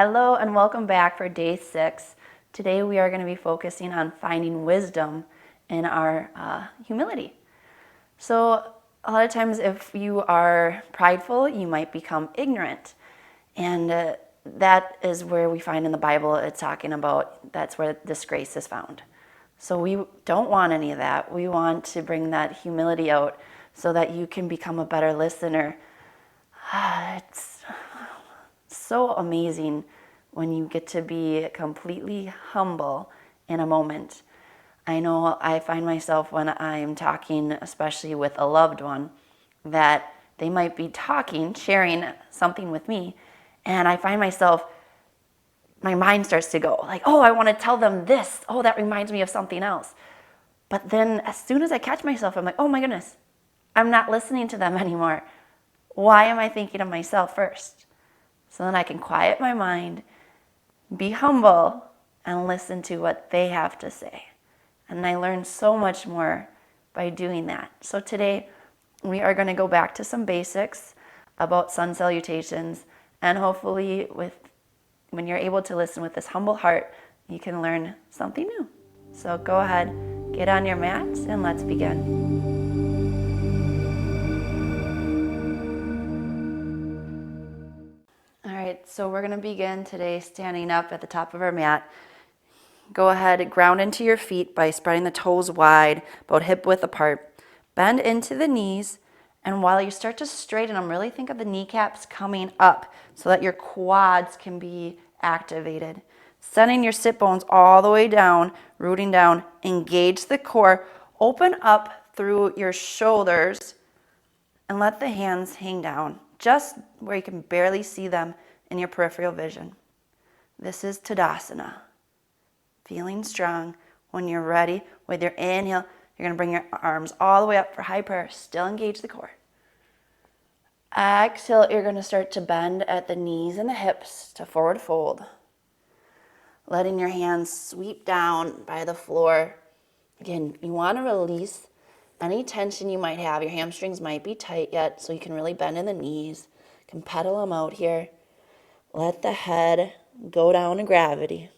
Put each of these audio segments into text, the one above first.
Hello and welcome back for day 6. Today we are going to be focusing on finding wisdom in our humility. So a lot of times if you are prideful, you might become ignorant. And that is where we find in the Bible it's talking about that's where disgrace is found. So we don't want any of that. We want to bring that humility out so that you can become a better listener. It's so amazing when you get to be completely humble in a moment. I know I find myself when I'm talking, especially with a loved one, that they might be talking, sharing something with me, and I find myself, my mind starts to go like, oh, I want to tell them this. Oh, that reminds me of something else. But then as soon as I catch myself, I'm like, oh my goodness, I'm not listening to them anymore. Why am I thinking of myself first? So then I can quiet my mind, be humble, and listen to what they have to say. And I learn so much more by doing that. So today we are going to go back to some basics about sun salutations, and hopefully when you're able to listen with this humble heart, you can learn something new. So go ahead, get on your mats, and let's begin. All right, so we're going to begin today standing up at the top of our mat. Go ahead, ground into your feet by spreading the toes wide, about hip width apart. Bend into the knees, and while you start to straighten them, really think of the kneecaps coming up so that your quads can be activated. Sending your sit bones all the way down, rooting down, engage the core, open up through your shoulders, and let the hands hang down, just where you can barely see them in your peripheral vision. This is Tadasana. Feeling strong. When you're ready, with your inhale, you're going to bring your arms all the way up for high prayer. Still engage the core. Exhale, you're going to start to bend at the knees and the hips to forward fold. Letting your hands sweep down by the floor. Again, you want to release any tension you might have. Your hamstrings might be tight yet, so you can really bend in the knees. You can pedal them out here. Let the head go down to gravity.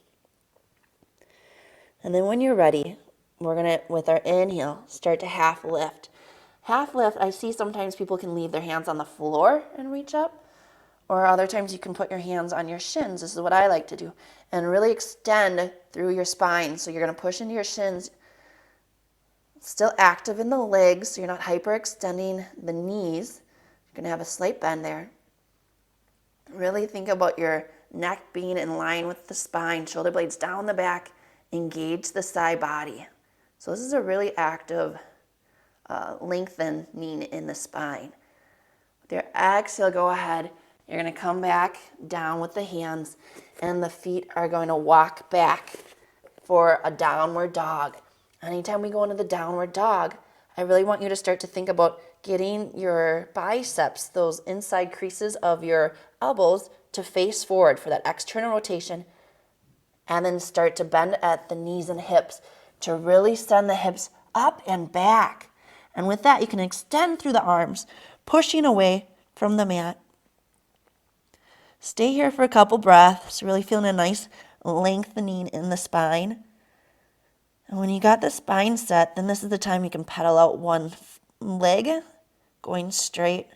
And then when you're ready, we're going to, with our inhale, start to half lift. Half lift, I see sometimes people can leave their hands on the floor and reach up, or other times you can put your hands on your shins. This is what I like to do. And really extend through your spine. So you're going to push into your shins, still active in the legs, so you're not hyperextending the knees. You're going to have a slight bend there. Really think about your neck being in line with the spine, shoulder blades down the back, engage the side body. So this is a really active lengthening in the spine. With your exhale, go ahead. You're going to come back down with the hands, and the feet are going to walk back for a downward dog. Anytime we go into the downward dog, I really want you to start to think about getting your biceps, those inside creases of your elbows, to face forward for that external rotation, and then start to bend at the knees and hips to really send the hips up and back. And with that, you can extend through the arms, pushing away from the mat. Stay here for a couple breaths, really feeling a nice lengthening in the spine. And when you got the spine set, then this is the time you can pedal out one leg, going straight,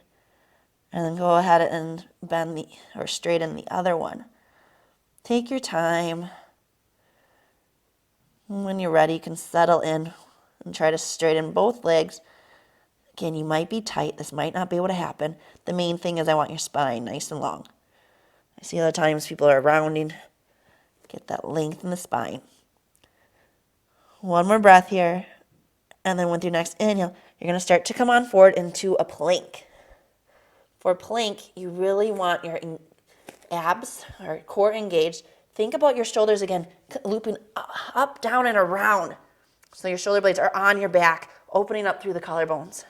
and then go ahead and bend or straighten the other one. Take your time. And when you're ready, you can settle in and try to straighten both legs. Again, you might be tight. This might not be able to happen. The main thing is I want your spine nice and long. I see other times people are rounding. Get that length in the spine. One more breath here. And then with your next inhale, you're going to start to come on forward into a plank. For plank, you really want your abs or core engaged. Think about your shoulders again, looping up, down, and around. So your shoulder blades are on your back, opening up through the collarbones.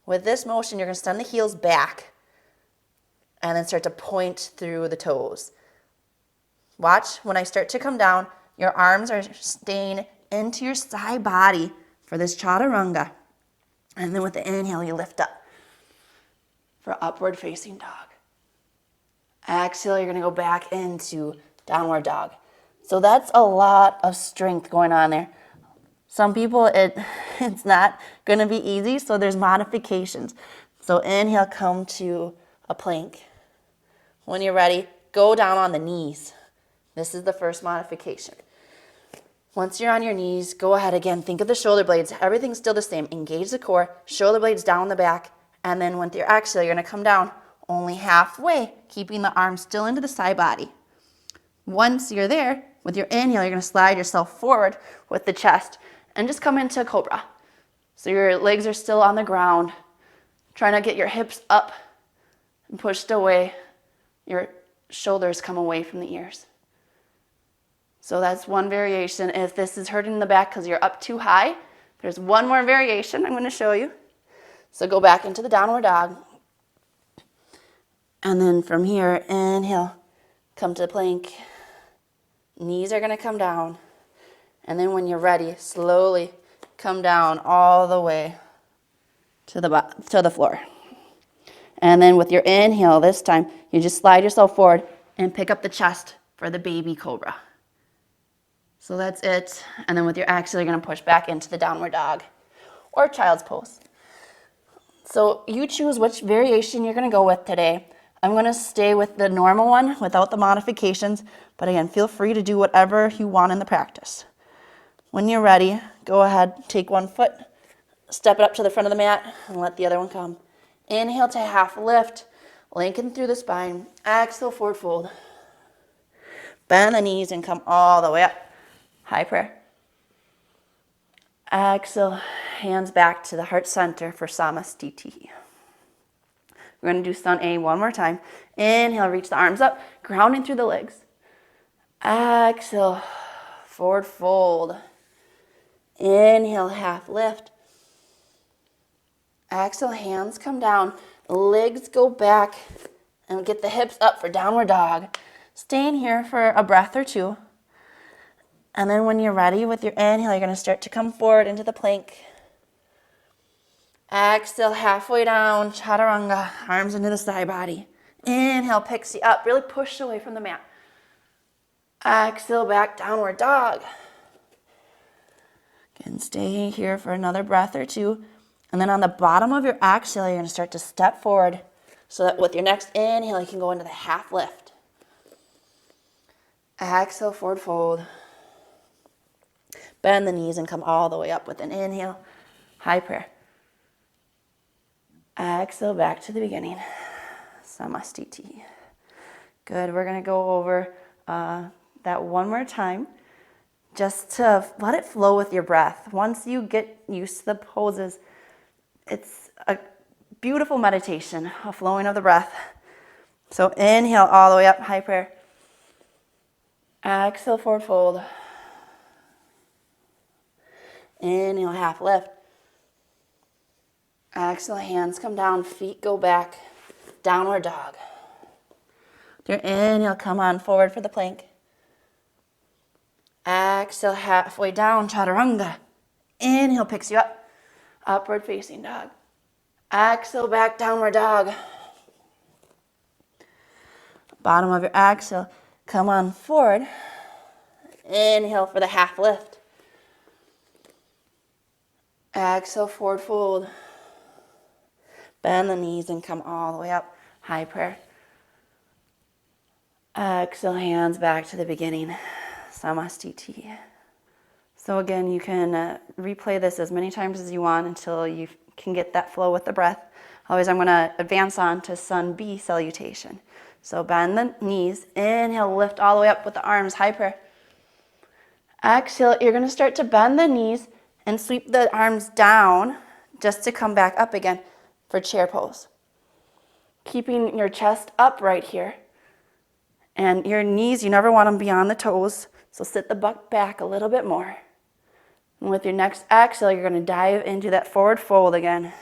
With this motion, you're going to send the heels back and then start to point through the toes. Watch, when I start to come down, your arms are staying into your side body for this chaturanga. And then with the inhale, you lift up for upward facing dog. Exhale, you're going to go back into downward dog. So that's a lot of strength going on there. Some people, it's not going to be easy, so there's modifications. So inhale, come to a plank. When you're ready, go down on the knees. This is the first modification. Once you're on your knees, go ahead again. Think of the shoulder blades. Everything's still the same. Engage the core, shoulder blades down the back, and then with your exhale, you're going to come down only halfway, keeping the arms still into the side body. Once you're there, with your inhale, you're going to slide yourself forward with the chest and just come into cobra. So your legs are still on the ground, trying to get your hips up and pushed away. Your shoulders come away from the ears. So that's one variation. If this is hurting the back because you're up too high, there's one more variation I'm going to show you. So go back into the downward dog. And then from here, inhale, come to the plank. Knees are going to come down. And then when you're ready, slowly come down all the way to the floor. And then with your inhale this time, you just slide yourself forward and pick up the chest for the baby cobra. So that's it. And then with your exhale, you're going to push back into the downward dog or child's pose. So you choose which variation you're going to go with today. I'm going to stay with the normal one without the modifications. But again, feel free to do whatever you want in the practice. When you're ready, go ahead, take one foot, step it up to the front of the mat, and let the other one come. Inhale to half lift, lengthen through the spine. Exhale, forward fold. Bend the knees and come all the way up. High prayer. Exhale, hands back to the heart center for Samastiti. We're going to do Sun A one more time. Inhale, reach the arms up, grounding through the legs. Exhale, forward fold. Inhale, half lift. Exhale, hands come down, legs go back, and get the hips up for downward dog. Stay in here for a breath or two. And then when you're ready with your inhale, you're going to start to come forward into the plank. Exhale, halfway down, chaturanga, arms into the side body. Inhale, pixie up, really push away from the mat. Exhale, back, downward dog. Again, stay here for another breath or two. And then on the bottom of your exhale, you're going to start to step forward so that with your next inhale, you can go into the half lift. Exhale, forward fold. Bend the knees and come all the way up with an inhale. High prayer. Exhale, back to the beginning. Samastiti. Good. We're going to go over that one more time just to let it flow with your breath. Once you get used to the poses, it's a beautiful meditation, a flowing of the breath. So inhale all the way up, high prayer. Exhale, forward fold. Inhale, half lift. Exhale, hands come down, feet go back, downward dog. Your inhale, come on forward for the plank. Exhale, halfway down, chaturanga. Inhale, picks you up, upward facing dog. Exhale, back, downward dog. Bottom of your exhale, come on forward. Inhale for the half lift. Exhale, forward fold. Bend the knees and come all the way up. High prayer. Exhale, hands back to the beginning. Samastiti. So again, you can replay this as many times as you want until you can get that flow with the breath. Otherwise, I'm going to advance on to Sun B, salutation. So bend the knees. Inhale, lift all the way up with the arms. High prayer. Exhale, you're going to start to bend the knees and sweep the arms down just to come back up again for chair pose. Keeping your chest upright here. And your knees, you never want them beyond the toes. So sit the butt back a little bit more. And with your next exhale, you're going to dive into that forward fold again.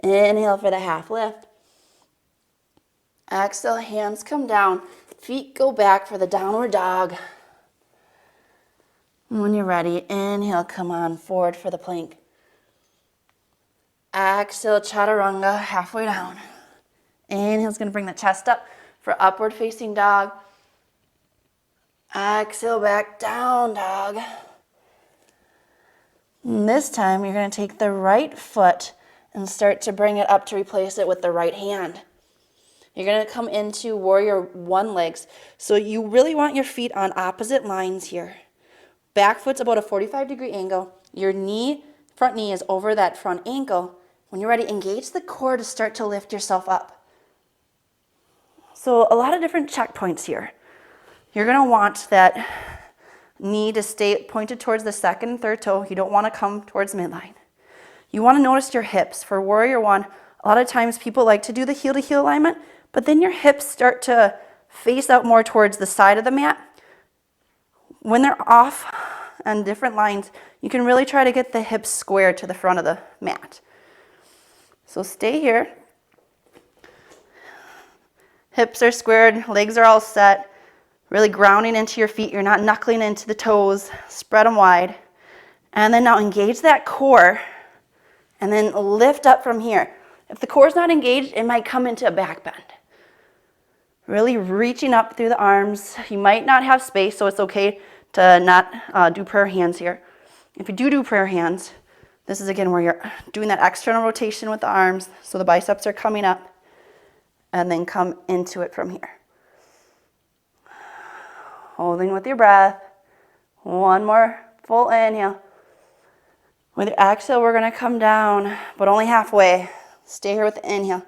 Inhale for the half lift. Exhale, hands come down. Feet go back for the downward dog. And when you're ready, inhale, come on forward for the plank. Exhale, chaturanga, halfway down. Inhale's going to bring the chest up for upward facing dog. Exhale, back down dog. And this time you're going to take the right foot and start to bring it up to replace it with the right hand. You're going to come into warrior one legs. So you really want your feet on opposite lines here. Back foot's about a 45-degree angle. Your knee, front knee is over that front ankle. When you're ready, engage the core to start to lift yourself up. So a lot of different checkpoints here. You're going to want that knee to stay pointed towards the second and third toe. You don't want to come towards midline. You want to notice your hips. For warrior one, a lot of times people like to do the heel to heel alignment, but then your hips start to face out more towards the side of the mat. When they're off on different lines, you can really try to get the hips square to the front of the mat. So stay here. Hips are squared, legs are all set. Really grounding into your feet. You're not knuckling into the toes. Spread them wide. And then now engage that core and then lift up from here. If the core's not engaged, it might come into a back bend. Really reaching up through the arms. You might not have space, so it's okay to not do prayer hands here. If you do prayer hands, this is again where you're doing that external rotation with the arms, so the biceps are coming up, and then come into it from here. Holding with your breath. One more full inhale. With your exhale, we're going to come down, but only halfway. Stay here with the inhale.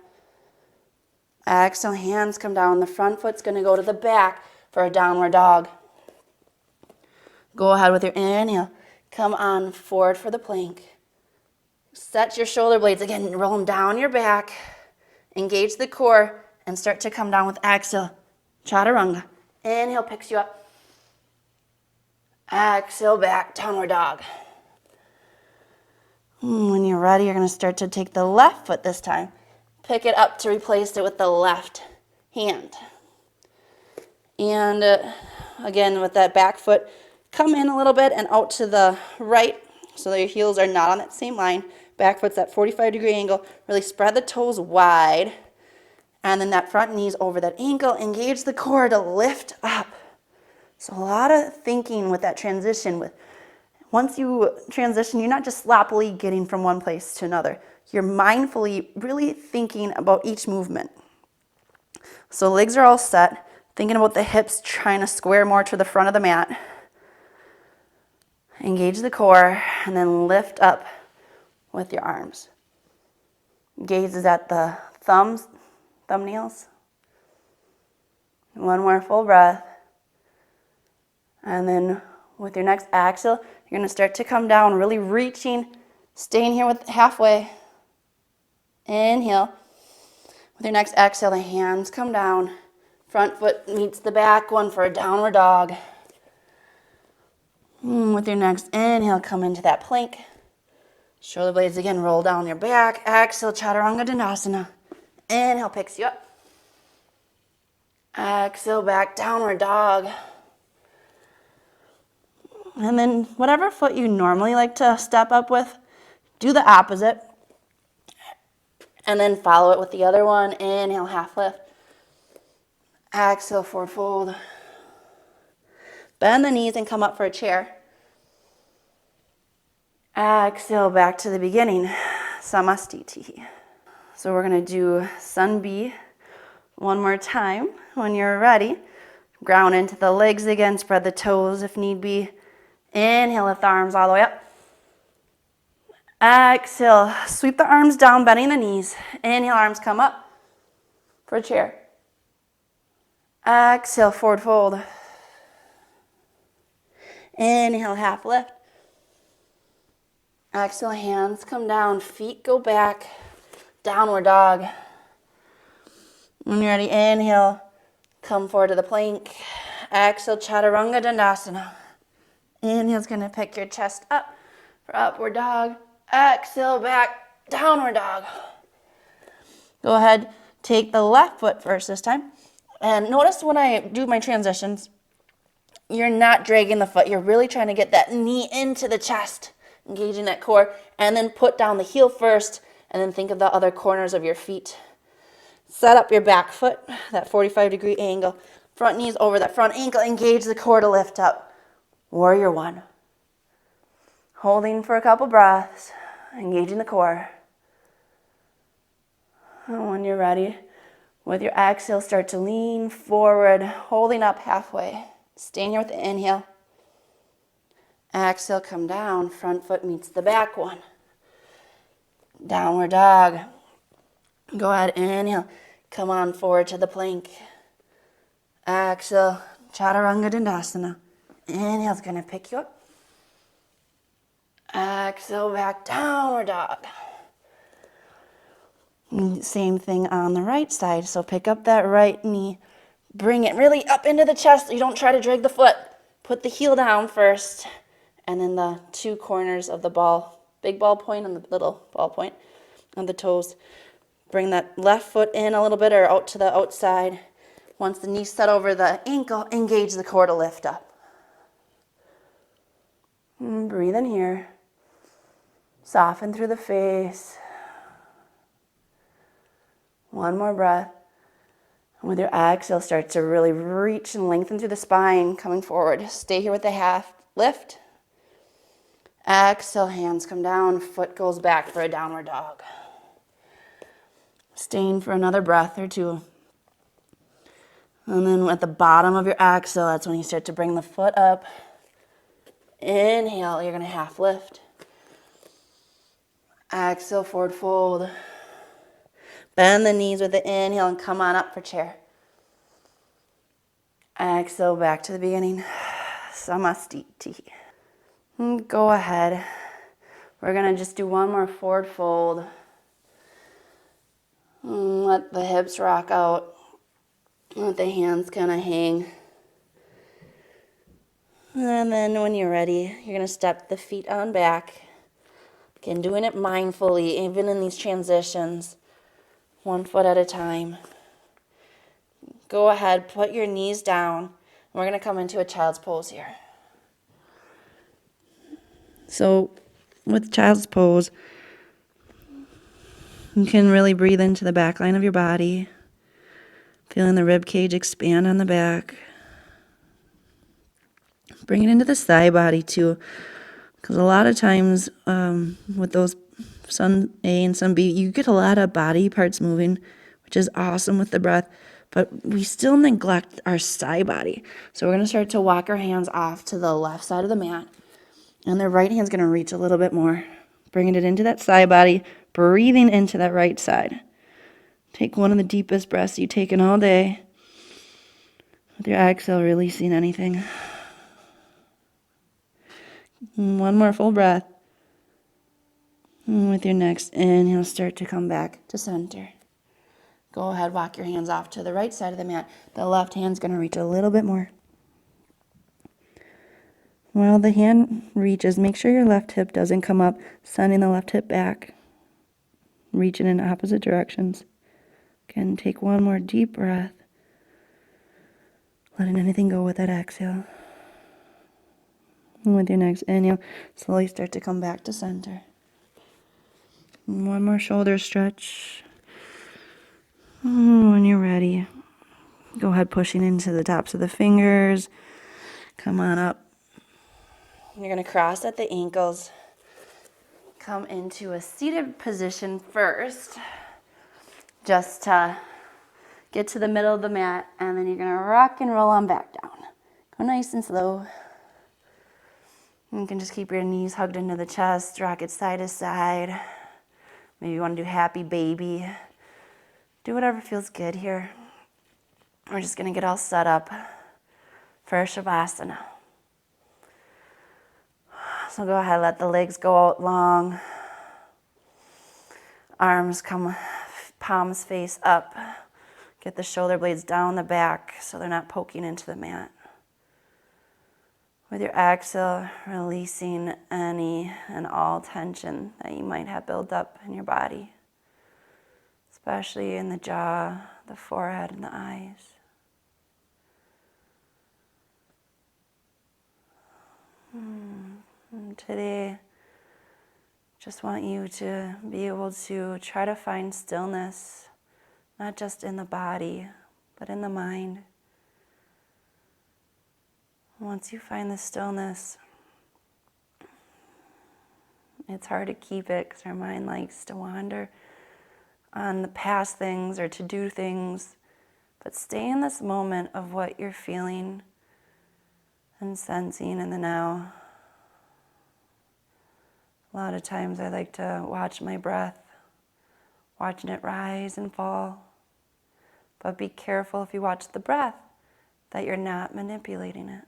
Exhale, hands come down. The front foot's going to go to the back for a downward dog. Go ahead with your inhale. Come on forward for the plank. Set your shoulder blades. Again, roll them down your back. Engage the core and start to come down with exhale. Chaturanga. Inhale picks you up. Exhale back, downward dog. When you're ready, you're going to start to take the left foot this time. Pick it up to replace it with the left hand. And again, with that back foot, come in a little bit and out to the right so that your heels are not on that same line. Back foot's at 45-degree angle. Really spread the toes wide. And then that front knee's over that ankle. Engage the core to lift up. So a lot of thinking with that transition. Once you transition, you're not just sloppily getting from one place to another. You're mindfully really thinking about each movement. So legs are all set. Thinking about the hips, trying to square more to the front of the mat. Engage the core and then lift up with your arms. Gaze is at the thumbnails. One more full breath. And then with your next exhale, you're going to start to come down, really reaching, staying here with halfway. Inhale. With your next exhale, the hands come down. Front foot meets the back one for a downward dog. With your next inhale, come into that plank. Shoulder blades again, roll down your back. Exhale, Chaturanga Dandasana. Inhale picks you up. Exhale, back, downward dog. And then whatever foot you normally like to step up with, do the opposite. And then follow it with the other one. Inhale, half lift. Exhale, forward fold. Bend the knees and come up for a chair. Exhale, back to the beginning. Samastiti. So we're going to do Sun B one more time. When you're ready, ground into the legs again. Spread the toes if need be. Inhale, lift the arms all the way up. Exhale, sweep the arms down, bending the knees. Inhale, arms come up for a chair. Exhale, forward fold. Inhale, half lift. Exhale, hands come down, feet go back. Downward dog. When you're ready, inhale, come forward to the plank. Exhale, Chaturanga Dandasana. Inhale's going to pick your chest up for upward dog. Exhale, back, downward dog. Go ahead, take the left foot first this time. And notice when I do my transitions, you're not dragging the foot. You're really trying to get that knee into the chest, engaging that core, and then put down the heel first, and then think of the other corners of your feet. Set up your back foot, that 45-degree angle. Front knees over that front ankle. Engage the core to lift up. Warrior one. Holding for a couple breaths. Engaging the core. And when you're ready, with your exhale, start to lean forward, holding up halfway. Staying here with the inhale. Exhale, come down. Front foot meets the back one. Downward dog. Go ahead, inhale. Come on forward to the plank. Exhale, Chaturanga Dandasana. Inhale's going to pick you up. Exhale, back, downward dog. Same thing on the right side. So pick up that right knee. Bring it really up into the chest. You don't try to drag the foot. Put the heel down first. And then the two corners of the ball, big ball point and the little ball point on the toes. Bring that left foot in a little bit or out to the outside. Once the knee's set over the ankle, engage the core to lift up. And breathe in here. Soften through the face. One more breath. And with your exhale, start to really reach and lengthen through the spine, coming forward. Stay here with the half lift. Exhale, hands come down, foot goes back for a downward dog. Staying for another breath or two. And then at the bottom of your exhale, that's when you start to bring the foot up. Inhale, you're going to half lift. Exhale, forward fold. Bend the knees with the inhale and come on up for chair. Exhale, back to the beginning. Samastiti. Go ahead. We're going to just do one more forward fold. Let the hips rock out. Let the hands kind of hang. And then when you're ready, you're going to step the feet on back. Again, doing it mindfully, even in these transitions. One foot at a time. Go ahead, put your knees down. We're going to come into a child's pose here. So with child's pose, you can really breathe into the back line of your body, feeling the rib cage expand on the back. Bring it into the side body too, because a lot of times with those sun A and sun B, you get a lot of body parts moving, which is awesome with the breath, but we still neglect our side body. So we're going to start to walk our hands off to the left side of the mat, and the right hand's going to reach a little bit more, bringing it into that side body, breathing into that right side. Take one of the deepest breaths you've taken all day. With your exhale, releasing anything. One more full breath. And with your next inhale, start to come back to center. Go ahead, walk your hands off to the right side of the mat. The left hand's going to reach a little bit more. While the hand reaches, make sure your left hip doesn't come up, sending the left hip back. Reaching in opposite directions. Again, take one more deep breath. Letting anything go with that exhale. And with your next inhale, slowly start to come back to center. And one more shoulder stretch. When you're ready, go ahead pushing into the tops of the fingers. Come on up. You're going to cross at the ankles. Come into a seated position first. Just to get to the middle of the mat, and then you're going to rock and roll on back down. Go nice and slow. You can just keep your knees hugged into the chest, rock it side to side. Maybe you want to do happy baby. Do whatever feels good here. We're just going to get all set up for Shavasana. So go ahead, let the legs go out long. Arms come, palms face up. Get the shoulder blades down the back so they're not poking into the mat. With your exhale, releasing any and all tension that you might have built up in your body, especially in the jaw, the forehead, and the eyes. And today, just want you to be able to try to find stillness not just in the body, but in the mind. Once you find the stillness, it's hard to keep it because our mind likes to wander on the past things or to do things. But stay in this moment of what you're feeling and sensing in the now. A lot of times I like to watch my breath, watching it rise and fall. But be careful if you watch the breath that you're not manipulating it.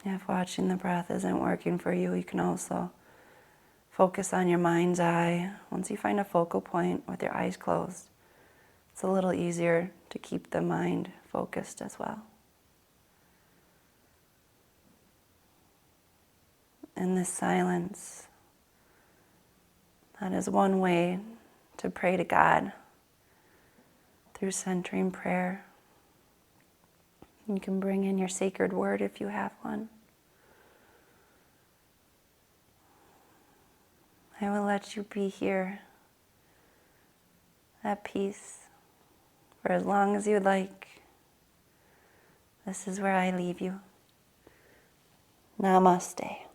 If watching the breath isn't working for you, you can also focus on your mind's eye. Once you find a focal point with your eyes closed, it's a little easier to keep the mind focused as well. In this silence, that is one way to pray to God through centering prayer. You can bring in your sacred word if you have one. I will let you be here at peace for as long as you'd like. This is where I leave you. Namaste.